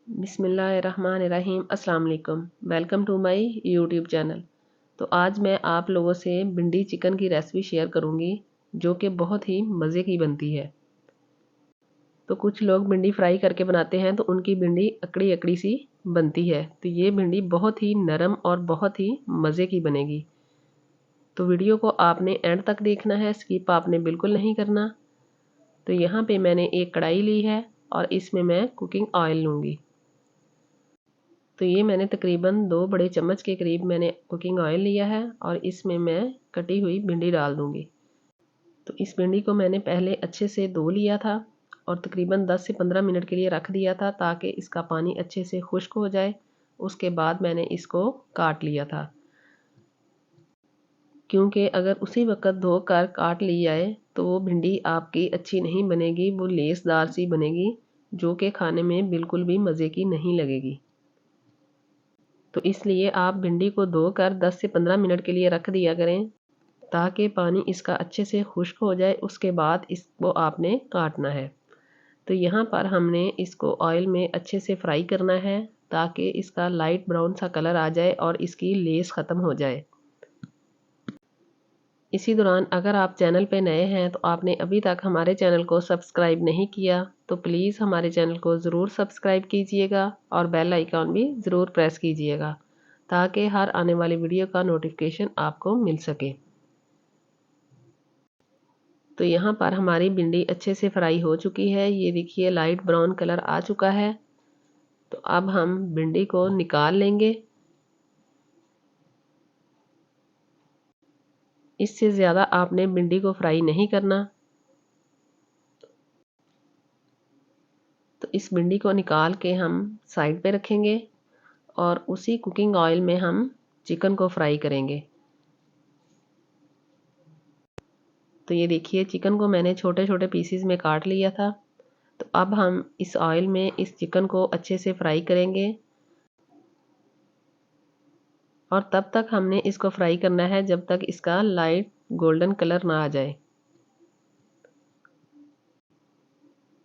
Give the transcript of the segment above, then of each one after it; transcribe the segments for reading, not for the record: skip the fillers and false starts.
बिस्मिल्लाहिर्रहमानिर्रहीम। अस्सलाम वालेकुम। Welcome to my YouTube channel. तो आज मैं आप लोगों से भिंडी चिकन की रेसिपी शेयर करूंगी जो कि बहुत ही मज़े की बनती है। तो कुछ लोग भिंडी फ्राई करके बनाते हैं तो उनकी भिंडी अकड़ी अकड़ी सी बनती है, तो ये भिंडी बहुत ही नरम और बहुत ही मज़े की बनेगी। तो वीडियो को आपने एंड तक देखना है, स्किप आपने बिल्कुल नहीं करना। तो यहाँ पे मैंने एक कढ़ाई ली है और इसमें मैं कुकिंग ऑयल लूँगी। तो ये मैंने तकरीबन 2 बड़े चम्मच के करीब मैंने कुकिंग ऑयल लिया है और इसमें मैं कटी हुई भिंडी डाल दूँगी। तो इस भिंडी को मैंने पहले अच्छे से धो लिया था और तकरीबन 10 से 15 मिनट के लिए रख दिया था ताकि इसका पानी अच्छे से खुश्क हो जाए। उसके बाद मैंने इसको काट लिया था, क्योंकि अगर उसी वक्त धोकर काट ली जाए तो वो भिंडी आपकी अच्छी नहीं बनेगी, वो लेसदार सी बनेगी जो कि खाने में बिल्कुल भी मज़े की नहीं लगेगी। तो इसलिए आप भिंडी को धोकर 10 से 15 मिनट के लिए रख दिया करें ताकि पानी इसका अच्छे से खुश्क हो जाए। उसके बाद इसको आपने काटना है। तो यहाँ पर हमने इसको ऑयल में अच्छे से फ्राई करना है ताकि इसका लाइट ब्राउन सा कलर आ जाए और इसकी लेस ख़त्म हो जाए। इसी दौरान अगर आप चैनल पे नए हैं तो आपने अभी तक हमारे चैनल को सब्सक्राइब नहीं किया तो प्लीज़ हमारे चैनल को ज़रूर सब्सक्राइब कीजिएगा और बेल आइकॉन भी ज़रूर प्रेस कीजिएगा ताकि हर आने वाली वीडियो का नोटिफिकेशन आपको मिल सके। तो यहाँ पर हमारी भिंडी अच्छे से फ्राई हो चुकी है, ये देखिए लाइट ब्राउन कलर आ चुका है। तो अब हम भिंडी को निकाल लेंगे। इससे ज़्यादा आपने भिंडी को फ्राई नहीं करना। तो इस भिंडी को निकाल के हम साइड पे रखेंगे और उसी कुकिंग ऑयल में हम चिकन को फ्राई करेंगे। तो ये देखिए चिकन को मैंने छोटे छोटे पीसीज में काट लिया था। तो अब हम इस ऑयल में इस चिकन को अच्छे से फ्राई करेंगे और तब तक हमने इसको फ्राई करना है जब तक इसका लाइट गोल्डन कलर ना आ जाए,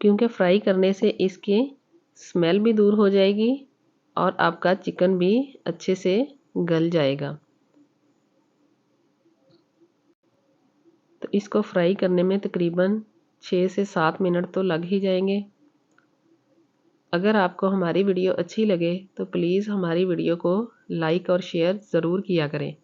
क्योंकि फ्राई करने से इसकी स्मेल भी दूर हो जाएगी और आपका चिकन भी अच्छे से गल जाएगा। तो इसको फ्राई करने में तकरीबन 6 से 7 मिनट तो लग ही जाएंगे। अगर आपको हमारी वीडियो अच्छी लगे तो प्लीज़ हमारी वीडियो को लाइक और शेयर ज़रूर किया करें।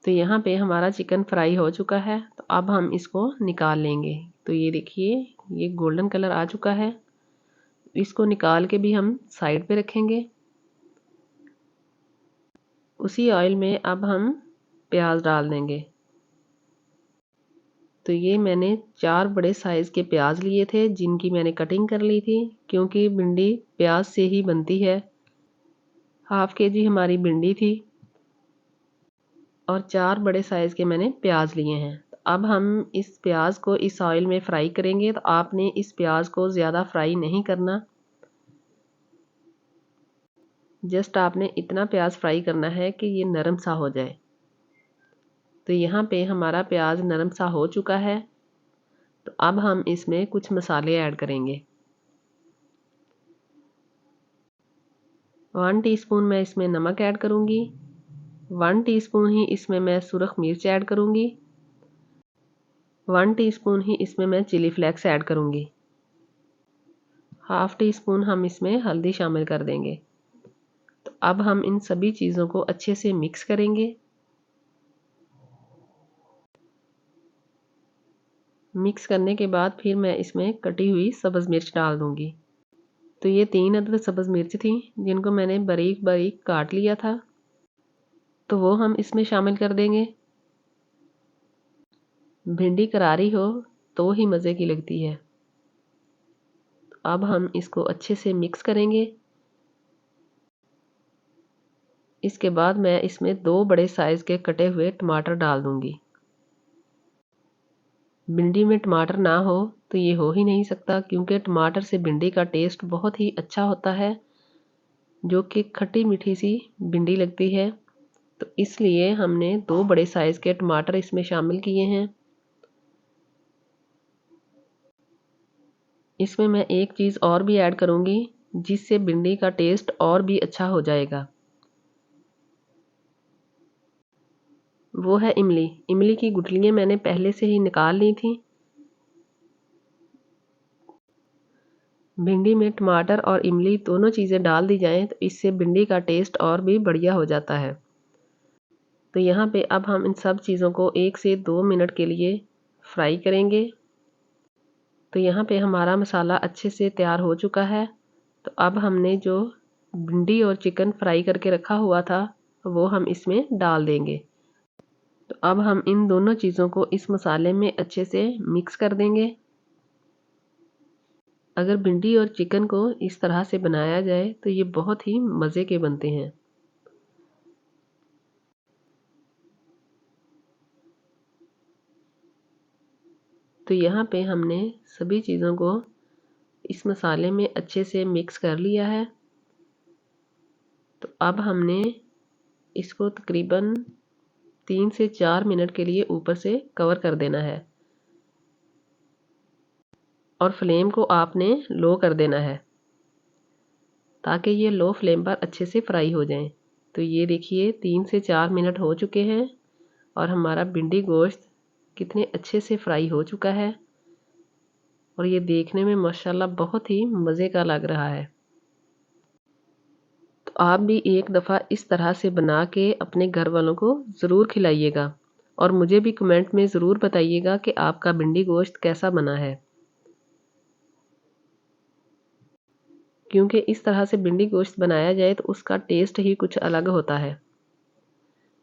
तो यहाँ पे हमारा चिकन फ्राई हो चुका है, तो अब हम इसको निकाल लेंगे। तो ये देखिए ये गोल्डन कलर आ चुका है। इसको निकाल के भी हम साइड पे रखेंगे। उसी ऑयल में अब हम प्याज डाल देंगे। तो ये मैंने 4 बड़े साइज़ के प्याज लिए थे जिनकी मैंने कटिंग कर ली थी, क्योंकि भिंडी प्याज से ही बनती है। हाफ केजी हमारी भिंडी थी और 4 बड़े साइज़ के मैंने प्याज लिए हैं। तो अब हम इस प्याज को इस ऑयल में फ्राई करेंगे। तो आपने इस प्याज को ज़्यादा फ्राई नहीं करना, जस्ट आपने इतना प्याज फ्राई करना है कि ये नरम सा हो जाए। तो यहाँ पे हमारा प्याज नरम सा हो चुका है। तो अब हम इसमें कुछ मसाले ऐड करेंगे। 1 टीस्पून मैं इसमें नमक ऐड करूँगी। 1 टीस्पून ही इसमें मैं सुरख मिर्च ऐड करूँगी। 1 टीस्पून ही इसमें मैं चिली फ्लेक्स ऐड करूँगी। हाफ टी स्पून हम इसमें हल्दी शामिल कर देंगे। तो अब हम इन सभी चीज़ों को अच्छे से मिक्स करेंगे। मिक्स करने के बाद फिर मैं इसमें कटी हुई सब्ज़ मिर्च डाल दूँगी। तो ये 3 अदद सब्ज़ मिर्च थी जिनको मैंने बारीक बारीक काट लिया था, तो वो हम इसमें शामिल कर देंगे। भिंडी करारी हो तो ही मज़े की लगती है। अब हम इसको अच्छे से मिक्स करेंगे। इसके बाद मैं इसमें 2 बड़े साइज़ के कटे हुए टमाटर डाल दूँगी। भिंडी में टमाटर ना हो तो ये हो ही नहीं सकता, क्योंकि टमाटर से भिंडी का टेस्ट बहुत ही अच्छा होता है, जो कि खट्टी मीठी सी भिंडी लगती है। तो इसलिए हमने 2 बड़े साइज़ के टमाटर इसमें शामिल किए हैं। इसमें मैं एक चीज़ और भी ऐड करूँगी जिससे भिंडी का टेस्ट और भी अच्छा हो जाएगा। वो है इमली। इमली की गुठलियाँ मैंने पहले से ही निकाल ली थी। भिंडी में टमाटर और इमली दोनों चीज़ें डाल दी जाएं तो इससे भिंडी का टेस्ट और भी बढ़िया हो जाता है। तो यहाँ पे अब हम इन सब चीज़ों को 1 से 2 मिनट के लिए फ्राई करेंगे। तो यहाँ पे हमारा मसाला अच्छे से तैयार हो चुका है। तो अब हमने जो भिंडी और चिकन फ्राई करके रखा हुआ था वो हम इसमें डाल देंगे। तो अब हम इन दोनों चीज़ों को इस मसाले में अच्छे से मिक्स कर देंगे। अगर भिंडी और चिकन को इस तरह से बनाया जाए तो ये बहुत ही मज़े के बनते हैं। तो यहाँ पे हमने सभी चीज़ों को इस मसाले में अच्छे से मिक्स कर लिया है। तो अब हमने इसको तकरीबन 3 से 4 मिनट के लिए ऊपर से कवर कर देना है और फ्लेम को आपने लो कर देना है ताकि ये लो फ्लेम पर अच्छे से फ्राई हो जाएं। तो ये देखिए 3 से 4 मिनट हो चुके हैं और हमारा भिंडी गोश्त कितने अच्छे से फ्राई हो चुका है और ये देखने में माशाल्लाह बहुत ही मज़े का लग रहा है। तो आप भी एक दफ़ा इस तरह से बना के अपने घर वालों को ज़रूर खिलाइएगा और मुझे भी कमेंट में ज़रूर बताइएगा कि आपका भिंडी गोश्त कैसा बना है, क्योंकि इस तरह से भिंडी गोश्त बनाया जाए तो उसका टेस्ट ही कुछ अलग होता है।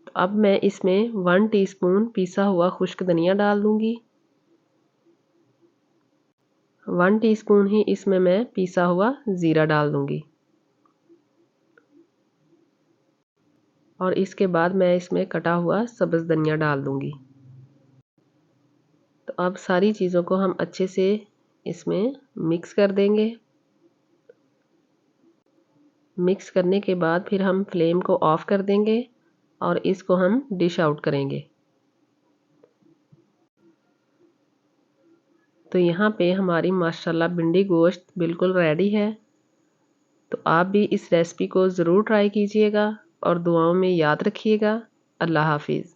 तो अब मैं इसमें 1 टीस्पून पिसा हुआ खुश्क धनिया डाल दूंगी। 1 टीस्पून ही इसमें मैं पिसा हुआ ज़ीरा डाल दूंगी और इसके बाद मैं इसमें कटा हुआ सब्ज़ धनिया डाल दूंगी। तो अब सारी चीज़ों को हम अच्छे से इसमें मिक्स कर देंगे। मिक्स करने के बाद फिर हम फ्लेम को ऑफ़ कर देंगे और इसको हम डिश आउट करेंगे। तो यहाँ पे हमारी माशाल्लाह भिंडी गोश्त बिल्कुल रेडी है। तो आप भी इस रेसिपी को ज़रूर ट्राई कीजिएगा और दुआओं में याद रखिएगा। अल्लाह हाफिज़।